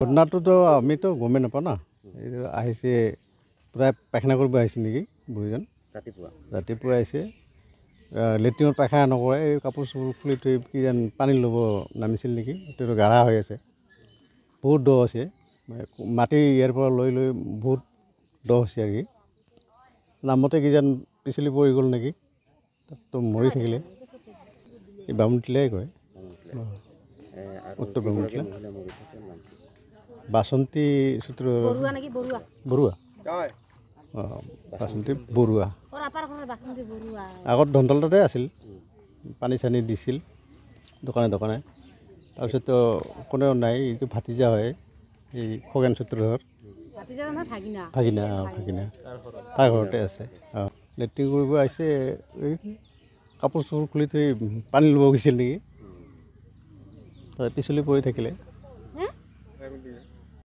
ঘটনাটোতো আমিতো গমেই নাপাওঁ না। আহিছে প্ৰায় পায়খানা কৰিব আহিছে নেকি বুঢ়ীজন। ৰাতিপুৱা আহিছে লেট্ৰিনত পায়খানা নকৰে, এই কাপোৰ চাপোৰ খুলি থৈ কি যেন পানী ল'ব নামিছিল নেকি। এতিয়াতো গাঢ়া হৈ আছে, বহুত দ আছে, মাটি ইয়াৰ পৰা লৈ লৈ বহুত দ হৈছে আৰু কি নামতে কি যেন পিছলি পৰি গ'ল নেকি, তাততো মৰি থাকিলে। এই বামুণটিলাই কয়, উত্তৰ বামুণটিলা। বাসন্তী সূত্ৰ বৰুৱা। অঁ, বাসন্তী বৰুৱা। আগত ধনতলাতে আছিল, পানী চানী দিছিল দোকানে দোকানে। তাৰপিছততো কোনেও নাই, এইটো ভাতিজা হয় এই খগেন সূত্ৰধৰ ভাগিনা। তাৰ ঘৰতে আছে। অঁ, লেট্ৰিন কৰিব আহিছে, এই কাপোৰ চাপোৰ খুলি থৈ পানী ল'ব গৈছিল নেকি, পিছলি পৰি থাকিলে।